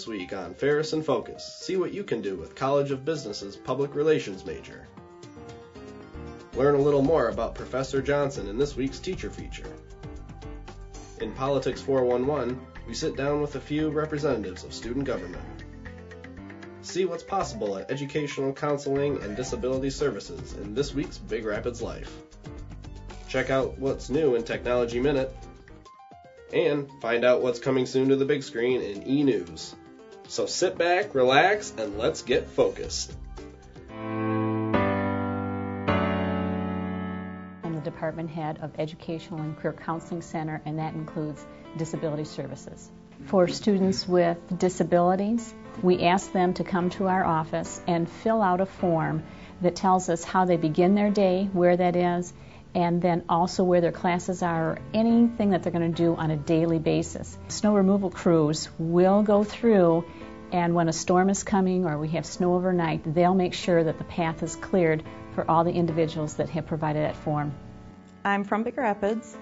This week on Ferris in Focus, see what you can do with College of Business's Public Relations major. Learn a little more about Professor Johnson in this week's teacher feature. In Politics 411, we sit down with a few representatives of student government. See what's possible at Educational Counseling and Disability Services in this week's Big Rapids Life. Check out what's new in Technology Minute, and find out what's coming soon to the big screen in e-news. So sit back, relax, and let's get focused. I'm the department head of Educational and Career Counseling Center, and that includes disability services. For students with disabilities, we ask them to come to our office and fill out a form that tells us how they begin their day, where that is, and then also where their classes are, or anything that they're going to do on a daily basis. Snow removal crews will go through, and when a storm is coming or we have snow overnight, they'll make sure that the path is cleared for all the individuals that have provided that form. I'm from Big Rapids,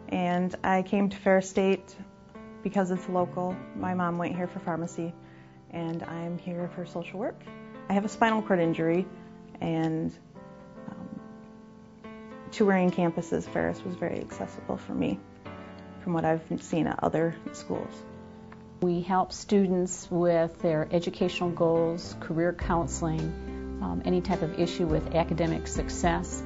and I came to Ferris State because it's local. My mom went here for pharmacy, and I'm here for social work. I have a spinal cord injury, and touring campuses, Ferris was very accessible for me from what I've seen at other schools. We help students with their educational goals, career counseling, any type of issue with academic success,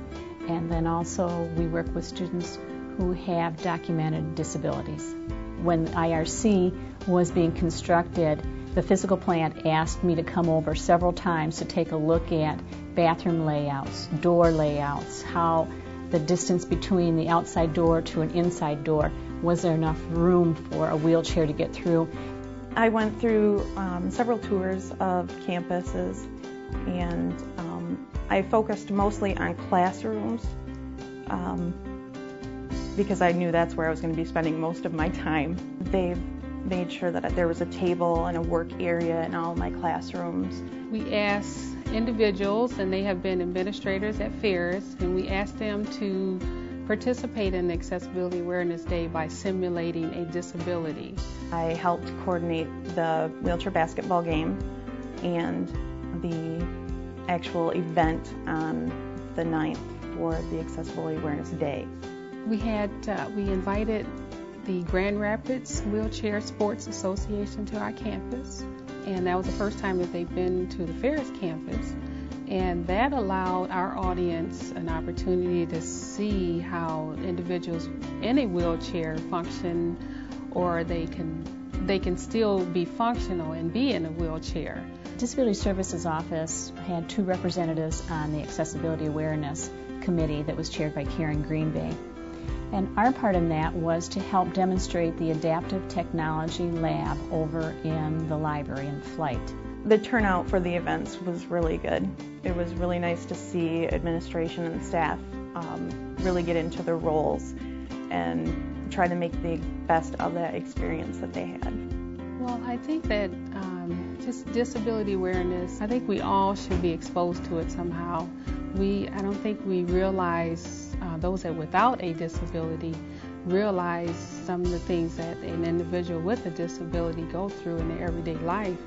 and then also we work with students who have documented disabilities. When IRC was being constructed, the physical plant asked me to come over several times to take a look at bathroom layouts, door layouts, how the distance between the outside door to an inside door, was there enough room for a wheelchair to get through? I went through several tours of campuses, and I focused mostly on classrooms because I knew that's where I was going to be spending most of my time. They made sure that there was a table and a work area in all my classrooms. We asked individuals, and they have been administrators at Ferris, and we asked them to participate in Accessibility Awareness Day by simulating a disability. I helped coordinate the wheelchair basketball game and the actual event on the 9th for the Accessibility Awareness Day. We invited the Grand Rapids Wheelchair Sports Association to our campus, and that was the first time that they've been to the Ferris campus, and that allowed our audience an opportunity to see how individuals in a wheelchair function, or they can still be functional and be in a wheelchair. Disability Services Office had 2 representatives on the Accessibility Awareness Committee that was chaired by Karen Greenbay. And our part in that was to help demonstrate the adaptive technology lab over in the library in Flight. The turnout for the events was really good. It was really nice to see administration and staff really get into their roles and try to make the best of that experience that they had. Well, I think that just disability awareness, I think we all should be exposed to it somehow. I don't think we realize, those that without a disability realize some of the things that an individual with a disability go through in their everyday life.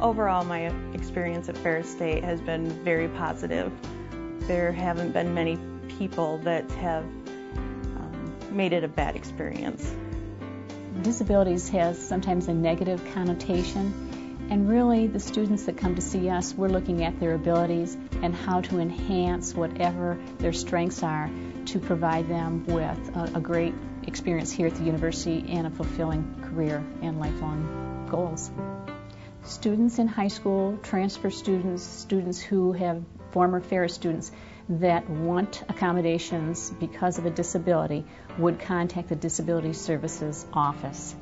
Overall, my experience at Ferris State has been very positive. There haven't been many people that have made it a bad experience. Disabilities has sometimes a negative connotation. And really, the students that come to see us, we're looking at their abilities and how to enhance whatever their strengths are to provide them with a great experience here at the university and a fulfilling career and lifelong goals. Students in high school, transfer students, students who have former Ferris students that want accommodations because of a disability would contact the Disability Services Office.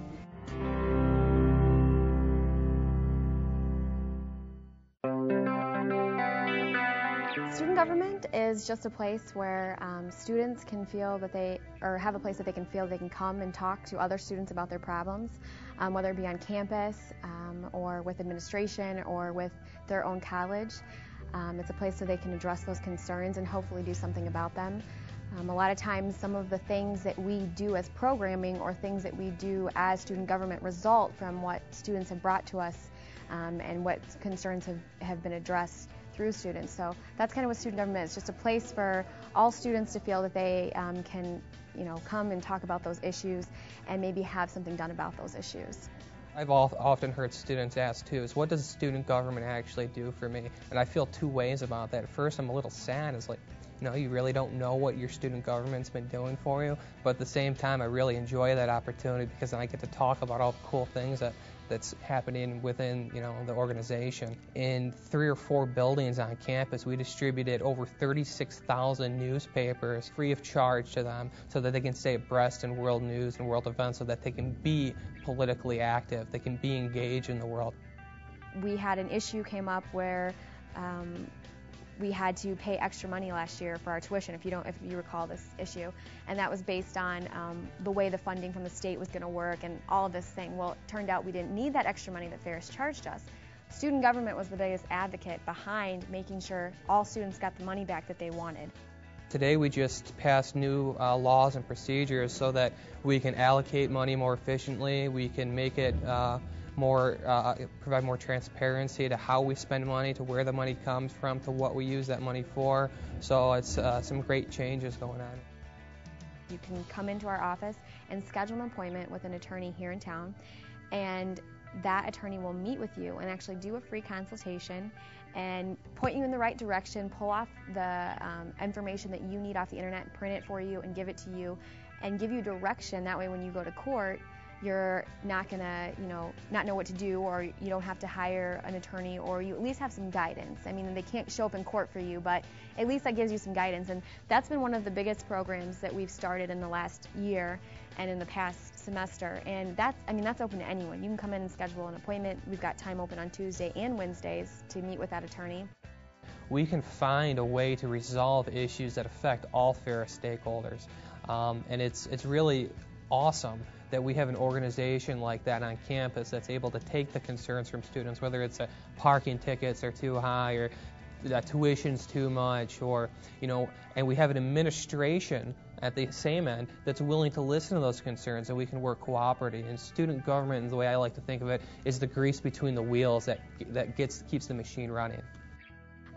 Student government is just a place where students can feel that have a place that they can feel they can come and talk to other students about their problems, whether it be on campus or with administration or with their own college. It's a place where they can address those concerns and hopefully do something about them. A lot of times some of the things that we do as programming or things that we do as student government result from what students have brought to us and what concerns have been addressed through students. So that's kind of what student government is, just a place for all students to feel that they can come and talk about those issues and maybe have something done about those issues. I've often heard students ask too, is what does student government actually do for me? And I feel two ways about that. At first I'm a little sad, it's like, you really don't know what your student government's been doing for you, but at the same time I really enjoy that opportunity because then I get to talk about all the cool things that's happening within the organization. In 3 or 4 buildings on campus, we distributed over 36,000 newspapers free of charge to them so that they can stay abreast in world news and world events, so that they can be politically active, they can be engaged in the world. We had an issue came up where we had to pay extra money last year for our tuition, if you recall this issue, and that was based on the way the funding from the state was going to work and all of this thing. Well, it turned out we didn't need that extra money that Ferris charged us. Student government was the biggest advocate behind making sure all students got the money back that they wanted. Today we just passed new laws and procedures so that we can allocate money more efficiently, we can make it provide more transparency to how we spend money, to where the money comes from, to what we use that money for. So it's some great changes going on. You can come into our office and schedule an appointment with an attorney here in town, and that attorney will meet with you and actually do a free consultation and point you in the right direction, pull off the information that you need off the internet, print it for you and give it to you, and give you direction. That way when you go to court, you're not going to, not know what to do, or you don't have to hire an attorney, or you at least have some guidance. I mean, they can't show up in court for you, but at least that gives you some guidance. And that's been one of the biggest programs that we've started in the last year and in the past semester. And that's open to anyone. You can come in and schedule an appointment. We've got time open on Tuesday and Wednesdays to meet with that attorney. We can find a way to resolve issues that affect all Ferris stakeholders. And it's really awesome that we have an organization like that on campus that's able to take the concerns from students, whether it's parking tickets are too high, or tuition's too much, or and we have an administration at the same end that's willing to listen to those concerns, and we can work cooperatively. And student government, the way I like to think of it, is the grease between the wheels that keeps the machine running.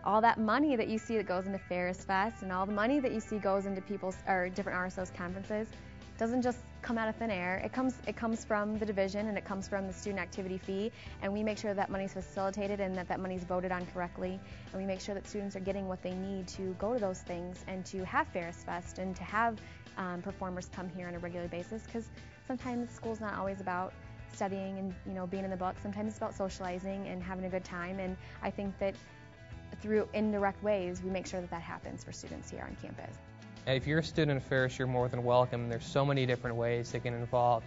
All that money that you see that goes into Ferris Fest, and all the money that you see goes into different RSO's conferences, doesn't just come out of thin air. It comes from the division, and it comes from the student activity fee, and we make sure that money's facilitated and that money's voted on correctly, and we make sure that students are getting what they need to go to those things and to have Ferris Fest and to have performers come here on a regular basis, because sometimes school's not always about studying and being in the book. Sometimes it's about socializing and having a good time, and I think that through indirect ways we make sure that happens for students here on campus. If you're a student of Ferris, you're more than welcome. There's so many different ways to get involved.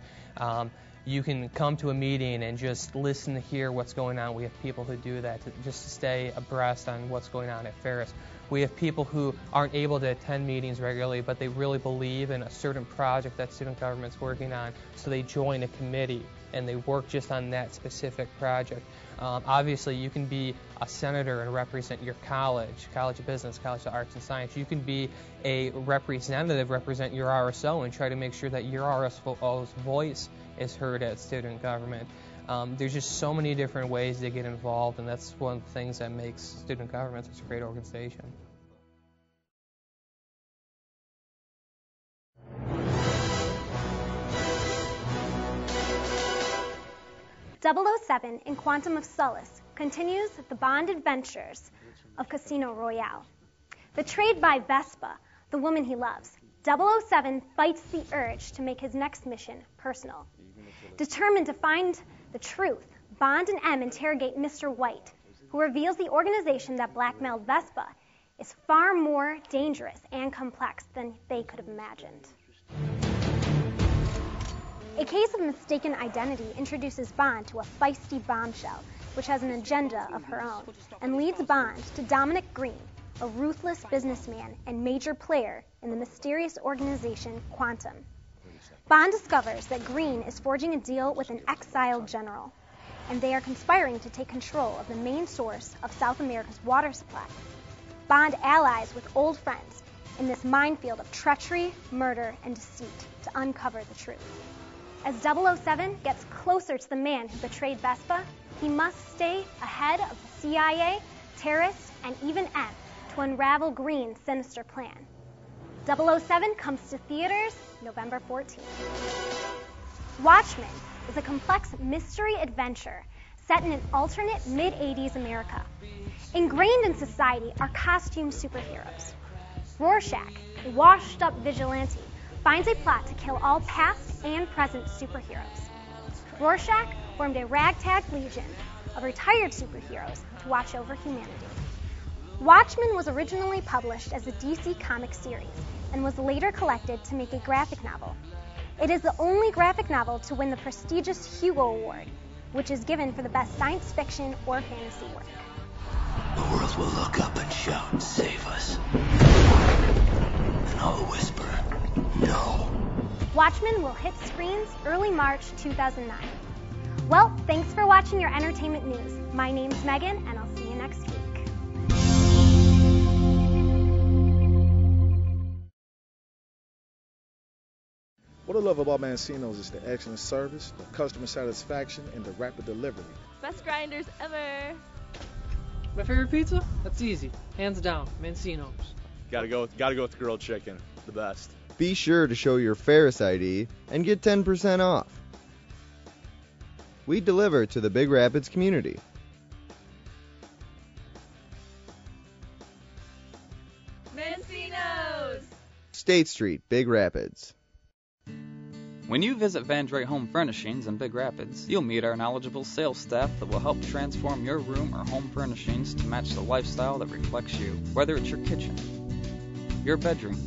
You can come to a meeting and just listen to hear what's going on. We have people who do that just to stay abreast on what's going on at Ferris. We have people who aren't able to attend meetings regularly, but they really believe in a certain project that student government's working on, so they join a committee and they work just on that specific project. Obviously, you can be a senator and represent your college of business, college of arts and science. You can be a representative, represent your RSO, and try to make sure that your RSO's voice is heard at student government. There's just so many different ways to get involved, and that's one of the things that makes student government such a great organization. .007 in Quantum of Solace continues the Bond adventures of Casino Royale. Betrayed by Vespa, the woman he loves, 007 fights the urge to make his next mission personal. Determined to find the truth, Bond and M interrogate Mr. White, who reveals the organization that blackmailed Vespa is far more dangerous and complex than they could have imagined. A case of mistaken identity introduces Bond to a feisty bombshell, which has an agenda of her own, and leads Bond to Dominic Green, a ruthless businessman and major player in the mysterious organization Quantum. Bond discovers that Green is forging a deal with an exiled general, and they are conspiring to take control of the main source of South America's water supply. Bond allies with old friends in this minefield of treachery, murder, and deceit to uncover the truth. As 007 gets closer to the man who betrayed Vespa, he must stay ahead of the CIA, terrorists, and even M to unravel Green's sinister plan. 007 comes to theaters November 14th. Watchmen is a complex mystery adventure set in an alternate mid-'80s America. Ingrained in society are costume superheroes. Rorschach, a washed-up vigilante, finds a plot to kill all past and present superheroes. Rorschach formed a ragtag legion of retired superheroes to watch over humanity. Watchmen was originally published as a DC Comics series and was later collected to make a graphic novel. It is the only graphic novel to win the prestigious Hugo Award, which is given for the best science fiction or fantasy work. The world will look up and shout, "Save us." And I'll whisper, "No." Watchmen will hit screens early March 2009. Well, thanks for watching your entertainment news. My name's Megan, and I'll see you next week. What I love about Mancino's is the excellent service, the customer satisfaction, and the rapid delivery. Best grinders ever. My favorite pizza? That's easy. Hands down, Mancino's. Gotta go with grilled chicken. The best. Be sure to show your Ferris ID and get 10% off. We deliver to the Big Rapids community. Mancino's! State Street, Big Rapids. When you visit Van Dre Home Furnishings in Big Rapids, you'll meet our knowledgeable sales staff that will help transform your room or home furnishings to match the lifestyle that reflects you, whether it's your kitchen, your bedroom,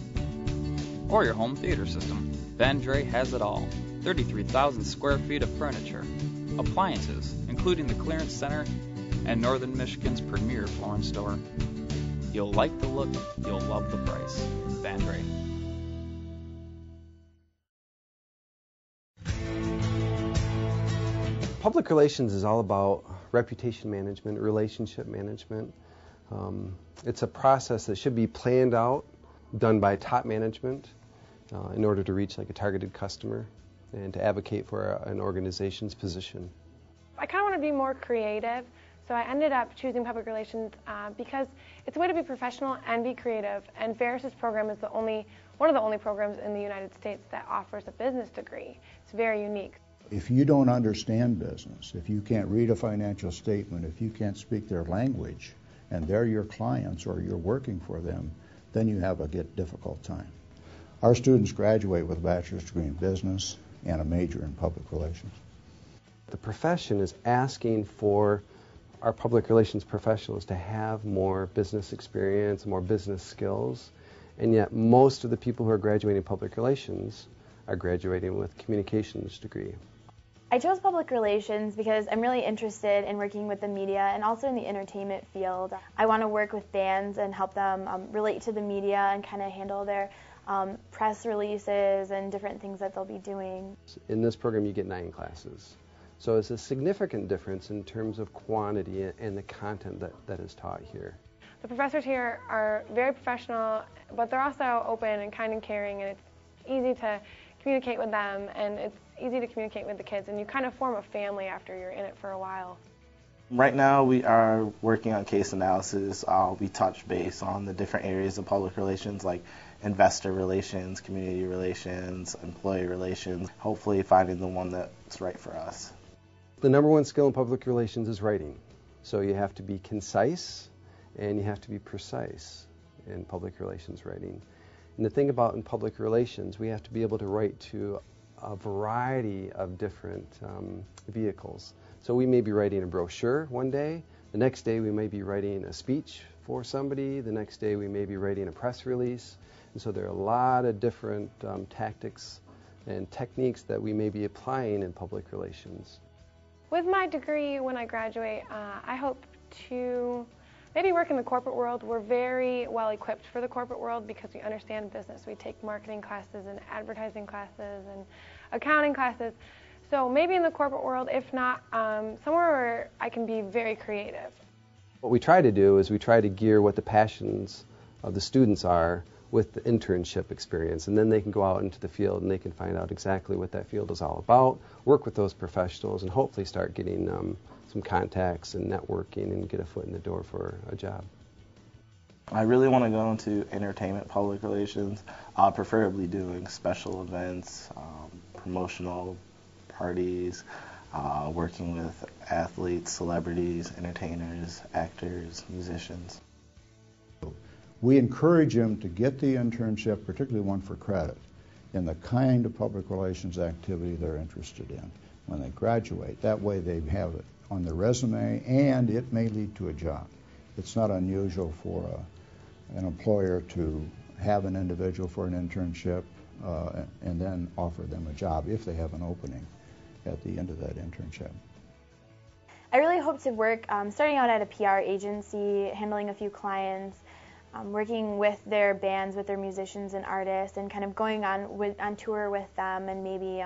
or your home theater system. Van Dre has it all. 33,000 square feet of furniture, appliances, including the clearance center, and Northern Michigan's premier flooring store. You'll like the look, you'll love the price. Van Dre. Public relations is all about reputation management, relationship management. It's a process that should be planned out, done by top management in order to reach like a targeted customer and to advocate for an organization's position. I kind of want to be more creative, so I ended up choosing public relations because it's a way to be professional and be creative, and Ferris's program is one of the only programs in the United States that offers a business degree. It's very unique. If you don't understand business, if you can't read a financial statement, if you can't speak their language, and they're your clients or you're working for them, then you have a difficult time. Our students graduate with a bachelor's degree in business and a major in public relations. The profession is asking for our public relations professionals to have more business experience, more business skills, and yet most of the people who are graduating public relations are graduating with a communications degree. I chose public relations because I'm really interested in working with the media and also in the entertainment field. I want to work with bands and help them relate to the media and kind of handle their press releases and different things that they'll be doing. In this program you get 9 classes. So it's a significant difference in terms of quantity and the content that is taught here. The professors here are very professional, but they're also open and kind and caring, and it's easy to communicate with them, and it's easy to communicate with the kids, and you kind of form a family after you're in it for a while. Right now we are working on case analysis. We touch base on the different areas of public relations like investor relations, community relations, employee relations, hopefully finding the one that's right for us. The number one skill in public relations is writing. So you have to be concise and you have to be precise in public relations writing. And the thing about in public relations, we have to be able to write to a variety of different vehicles. So we may be writing a brochure one day, the next day we may be writing a speech for somebody, the next day we may be writing a press release. And so there are a lot of different tactics and techniques that we may be applying in public relations. With my degree, when I graduate, I hope to maybe work in the corporate world. We're very well equipped for the corporate world because we understand business. We take marketing classes and advertising classes and accounting classes. So maybe in the corporate world, if not, somewhere where I can be very creative. What we try to do is we try to gear what the passions of the students are with the internship experience, and then they can go out into the field and they can find out exactly what that field is all about, work with those professionals, and hopefully start getting some contacts and networking and get a foot in the door for a job. I really want to go into entertainment public relations, preferably doing special events, promotional parties, working with athletes, celebrities, entertainers, actors, musicians. We encourage them to get the internship, particularly one for credit, in the kind of public relations activity they're interested in when they graduate. That way they have it on their resume, and it may lead to a job. It's not unusual for an employer to have an individual for an internship and then offer them a job if they have an opening at the end of that internship. I really hope to work starting out at a PR agency, handling a few clients, working with their bands, with their musicians and artists, and kind of going on tour with them, and maybe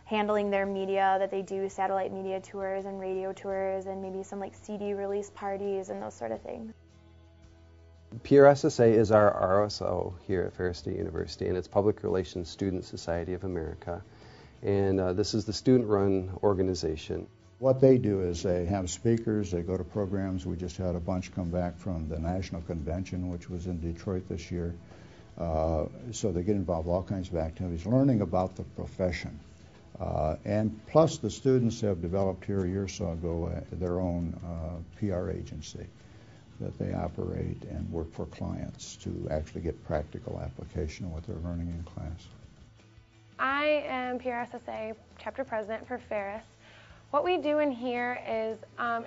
handling their media that they do, satellite media tours and radio tours, and maybe some like CD release parties and those sort of things. PRSSA is our RSO here at Ferris State University, and it's Public Relations Student Society of America. And this is the student-run organization. What they do is they have speakers, they go to programs. We just had a bunch come back from the National Convention, which was in Detroit this year. So they get involved in all kinds of activities, learning about the profession. And plus the students have developed here a year or so ago their own PR agency that they operate and work for clients to actually get practical application of what they're learning in class. I am PRSSA chapter president for Ferris. What we do in here is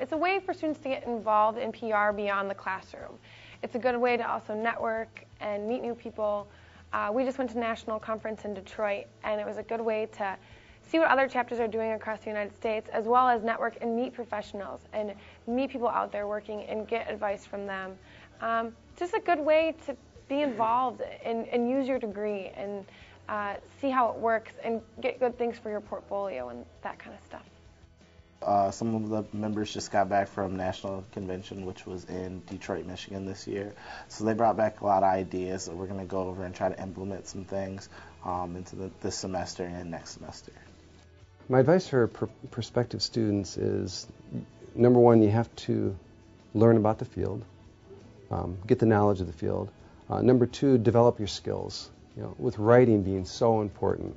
it's a way for students to get involved in PR beyond the classroom. It's a good way to also network and meet new people. We just went to National Conference in Detroit, and it was a good way to see what other chapters are doing across the United States, as well as network and meet professionals and meet people out there working and get advice from them. Just a good way to be involved and use your degree and see how it works and get good things for your portfolio and that kind of stuff. Some of the members just got back from National Convention, which was in Detroit, Michigan this year. So they brought back a lot of ideas that we're going to go over and try to implement some things into this semester and next semester. My advice for prospective students is, number one, you have to learn about the field, get the knowledge of the field. Number two, develop your skills. You know, with writing being so important,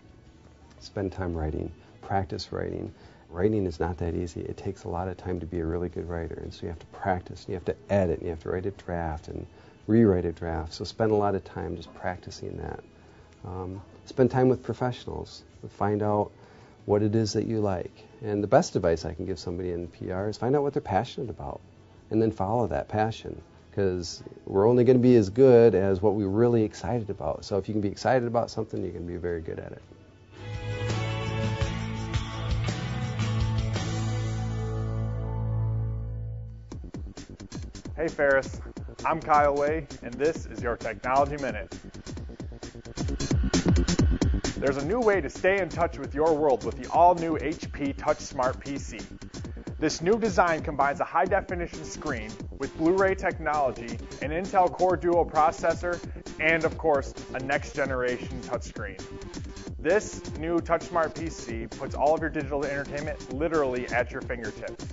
spend time writing, practice writing. Writing is not that easy. It takes a lot of time to be a really good writer, and so you have to practice, and you have to edit, and you have to write a draft and rewrite a draft. So spend a lot of time just practicing that. Spend time with professionals. Find out what it is that you like. And the best advice I can give somebody in PR is find out what they're passionate about, and then follow that passion, because we're only going to be as good as what we're really excited about. So if you can be excited about something, you can be very good at it. Hey Ferris, I'm Kyle Way, and this is your Technology Minute. There's a new way to stay in touch with your world with the all-new HP TouchSmart PC. This new design combines a high-definition screen with Blu-ray technology, an Intel Core Duo processor, and of course, a next-generation touchscreen. This new TouchSmart PC puts all of your digital entertainment literally at your fingertips.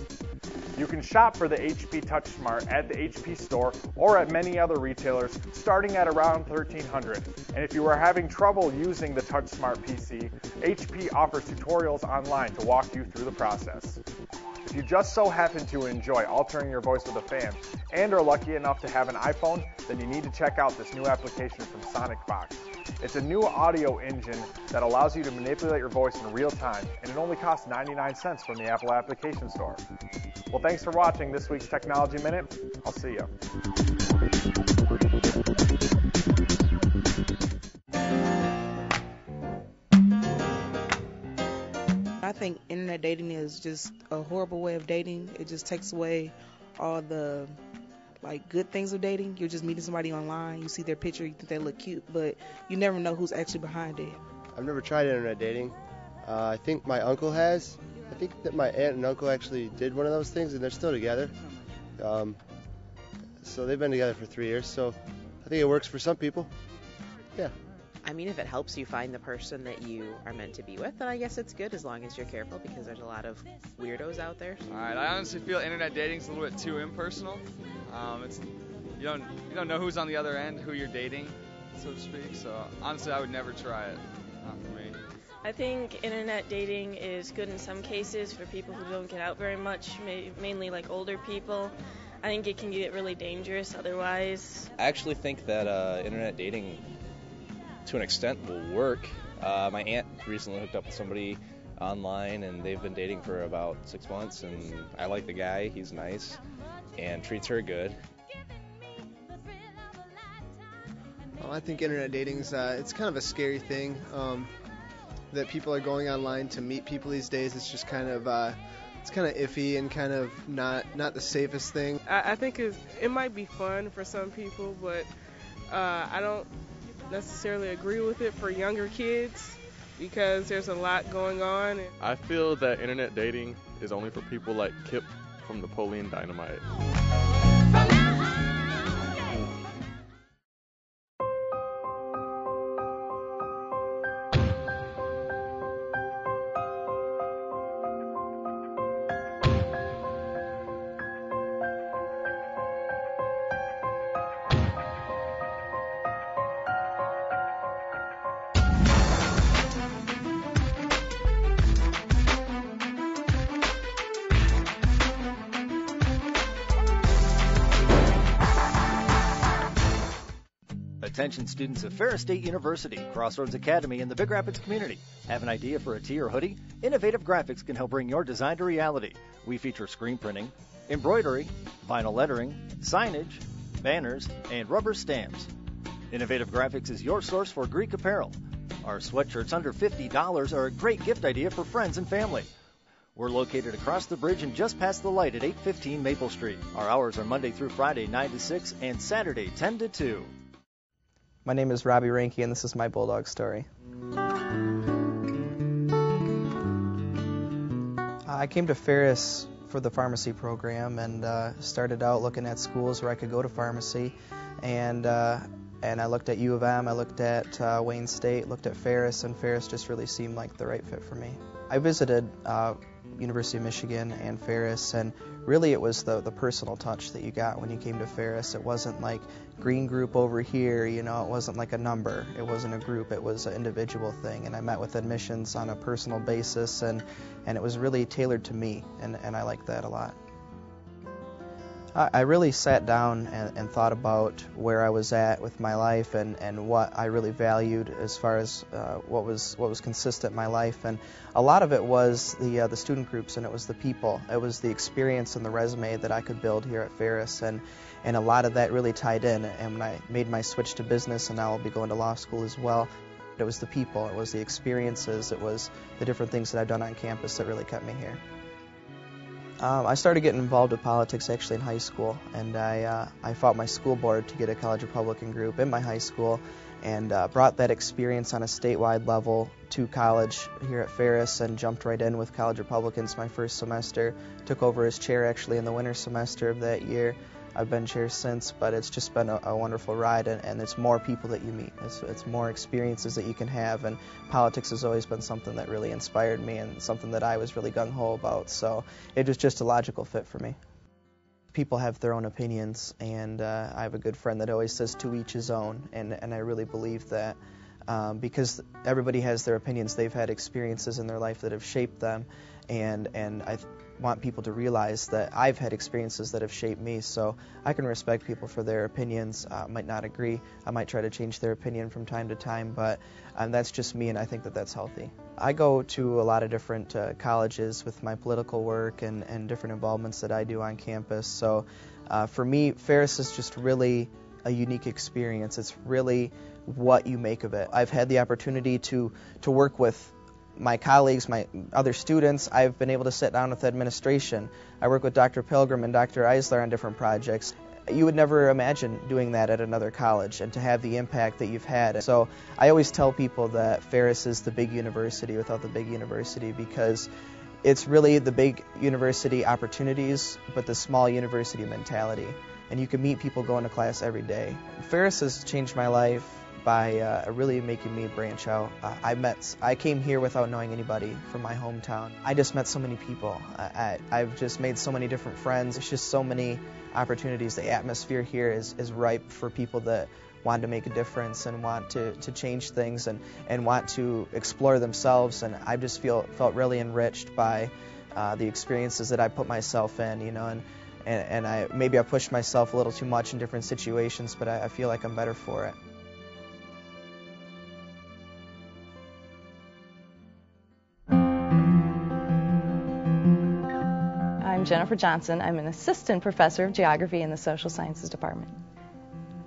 You can shop for the HP TouchSmart at the HP store or at many other retailers starting at around $1,300. And if you are having trouble using the TouchSmart PC, HP offers tutorials online to walk you through the process. If you just so happen to enjoy altering your voice with a fan and are lucky enough to have an iPhone, then you need to check out this new application from SonicBox. It's a new audio engine that allows you to manipulate your voice in real time, and it only costs 99 cents from the Apple Application Store. Well, thanks for watching this week's Technology Minute. I'll see you. I think internet dating is just a horrible way of dating. It just takes away all the good things of dating. You're just meeting somebody online, you see their picture, you think they look cute, but you never know who's actually behind it. I've never tried internet dating. I think my uncle has. I think that my aunt and uncle actually did one of those things, and they're still together. So they've been together for 3 years, so I think it works for some people. Yeah. I mean, if it helps you find the person that you are meant to be with, then I guess it's good as long as you're careful, because there's a lot of weirdos out there. All right, I honestly feel internet dating's a little bit too impersonal. You don't know who's on the other end, who you're dating, so to speak. So honestly, I would never try it. Not for me. I think internet dating is good in some cases for people who don't get out very much, mainly like older people. I think it can get really dangerous otherwise. I actually think that internet dating, to an extent, will work. My aunt recently hooked up with somebody online, and they've been dating for about 6 months, and I like the guy. He's nice and treats her good. Well, I think internet dating's it's kind of a scary thing that people are going online to meet people these days. It's just kind of it's kind of iffy and kind of not the safest thing. I think it might be fun for some people, but I don't necessarily agree with it for younger kids because there's a lot going on. I feel that internet dating is only for people like Kip from Napoleon Dynamite. Attention students of Ferris State University, Crossroads Academy, and the Big Rapids community. Have an idea for a tee or hoodie? Innovative Graphics can help bring your design to reality. We feature screen printing, embroidery, vinyl lettering, signage, banners, and rubber stamps. Innovative Graphics is your source for Greek apparel. Our sweatshirts under $50 are a great gift idea for friends and family. We're located across the bridge and just past the light at 815 Maple Street. Our hours are Monday through Friday, 9 to 6, and Saturday, 10 to 2. My name is Robbie Ranke, and this is my Bulldog Story. I came to Ferris for the pharmacy program and started out looking at schools where I could go to pharmacy. And I looked at U of M, I looked at Wayne State, looked at Ferris, and Ferris just really seemed like the right fit for me. I visited University of Michigan and Ferris, and really it was the personal touch that you got when you came to Ferris. It wasn't like green group over here, you know, it wasn't like a number. It wasn't a group, it was an individual thing. And I met with admissions on a personal basis, and it was really tailored to me, and I liked that a lot. I really sat down and thought about where I was at with my life and what I really valued as far as what was consistent in my life. And a lot of it was the student groups, and it was the people. It was the experience and the resume that I could build here at Ferris, and a lot of that really tied in. And when I made my switch to business, and now I'll be going to law school as well, it was the people, it was the experiences, it was the different things that I've done on campus that really kept me here. I started getting involved with politics actually in high school, and I fought my school board to get a college Republican group in my high school, and brought that experience on a statewide level to college here at Ferris, and jumped right in with college Republicans my first semester. Took over as chair actually in the winter semester of that year. I've been chair since, but it's just been a wonderful ride, and it's more people that you meet. It's more experiences that you can have, and politics has always been something that really inspired me and something that I was really gung-ho about, so it was just a logical fit for me. People have their own opinions, and I have a good friend that always says to each his own, and I really believe that because everybody has their opinions. They've had experiences in their life that have shaped them, and I want people to realize that I've had experiences that have shaped me, so I can respect people for their opinions. I might not agree. I might try to change their opinion from time to time, but that's just me, and I think that that's healthy. I go to a lot of different colleges with my political work and different involvements that I do on campus, so for me, Ferris is just really a unique experience. It's really what you make of it. I've had the opportunity to work with my colleagues, my other students. I've been able to sit down with administration. I work with Dr. Pilgrim and Dr. Eisler on different projects. You would never imagine doing that at another college, and to have the impact that you've had. So I always tell people that Ferris is the big university without the big university, because it's really the big university opportunities, but the small university mentality. And you can meet people going to class every day. Ferris has changed my life by really making me branch out. I came here without knowing anybody from my hometown. I just met so many people. I've just made so many different friends. It's just so many opportunities. The atmosphere here is ripe for people that want to make a difference and want to change things and want to explore themselves. And I just felt really enriched by the experiences that I put myself in, you know, and I pushed myself a little too much in different situations, but I feel like I'm better for it. I'm Jennifer Johnson. I'm an assistant professor of geography in the social sciences department.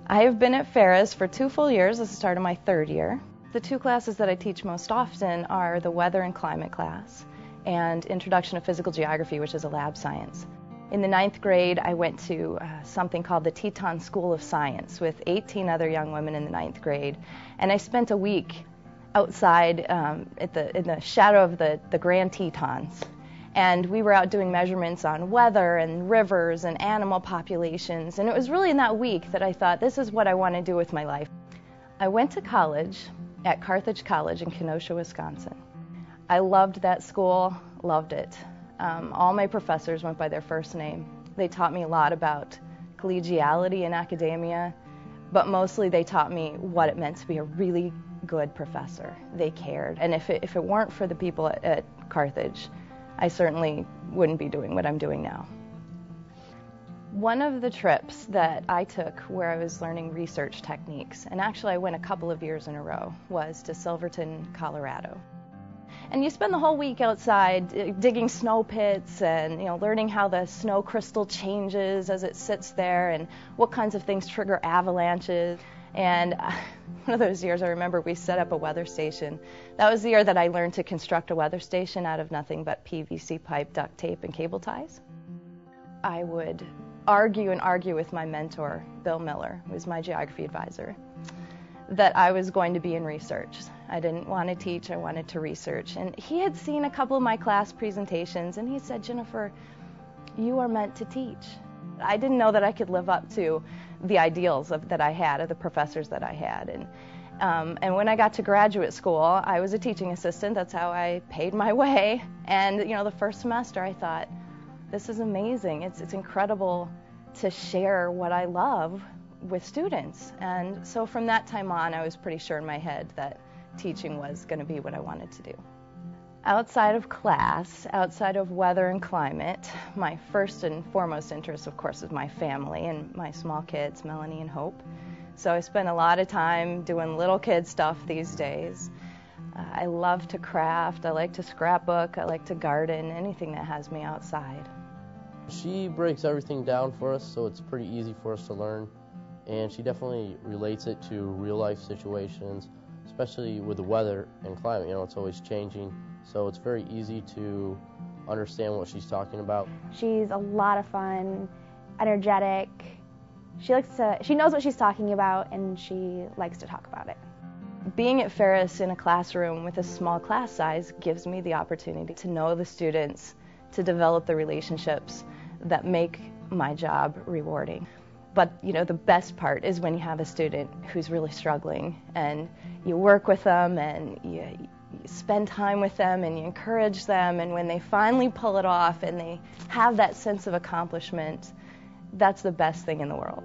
I have been at Ferris for 2 full years. This is the start of my 3rd year. The 2 classes that I teach most often are the weather and climate class and Introduction to Physical Geography, which is a lab science. In the 9th grade, I went to something called the Teton School of Science with 18 other young women in the 9th grade, and I spent a week outside in the shadow of the Grand Tetons. And we were out doing measurements on weather and rivers and animal populations, and it was really in that week that I thought, this is what I want to do with my life. I went to college at Carthage College in Kenosha, Wisconsin. I loved that school, loved it. All my professors went by their first name. They taught me a lot about collegiality in academia, but mostly they taught me what it meant to be a really good professor. They cared, and if it weren't for the people at Carthage, I certainly wouldn't be doing what I'm doing now. One of the trips that I took where I was learning research techniques, and actually I went a couple of years in a row, was to Silverton, Colorado. And you spend the whole week outside digging snow pits and learning how the snow crystal changes as it sits there and what kinds of things trigger avalanches. And one of those years I remember we set up a weather station. That was the year that I learned to construct a weather station out of nothing but PVC pipe, duct tape, and cable ties. I would argue with my mentor, Bill Miller, who was my geography advisor, that I was going to be in research. I didn't want to teach, I wanted to research. And he had seen a couple of my class presentations and he said, Jennifer, you are meant to teach. I didn't know that I could live up to the ideals that I had, of the professors that I had. And when I got to graduate school, I was a teaching assistant. That's how I paid my way. And the first semester I thought, this is amazing. It's incredible to share what I love with students. And so from that time on, I was pretty sure in my head that teaching was going to be what I wanted to do. Outside of class, outside of weather and climate, my first and foremost interest, of course, is my family and my small kids, Melanie and Hope. So I spend a lot of time doing little kid stuff these days. I love to craft, I like to scrapbook, I like to garden, anything that has me outside. She breaks everything down for us, so it's pretty easy for us to learn. And she definitely relates it to real life situations, especially with the weather and climate. It's always changing. So it's very easy to understand what she's talking about. She's a lot of fun, energetic. She knows what she's talking about, and she likes to talk about it. Being at Ferris in a classroom with a small class size gives me the opportunity to know the students, to develop the relationships that make my job rewarding. But the best part is when you have a student who's really struggling and you work with them and you spend time with them and you encourage them, and when they finally pull it off and they have that sense of accomplishment, that's the best thing in the world.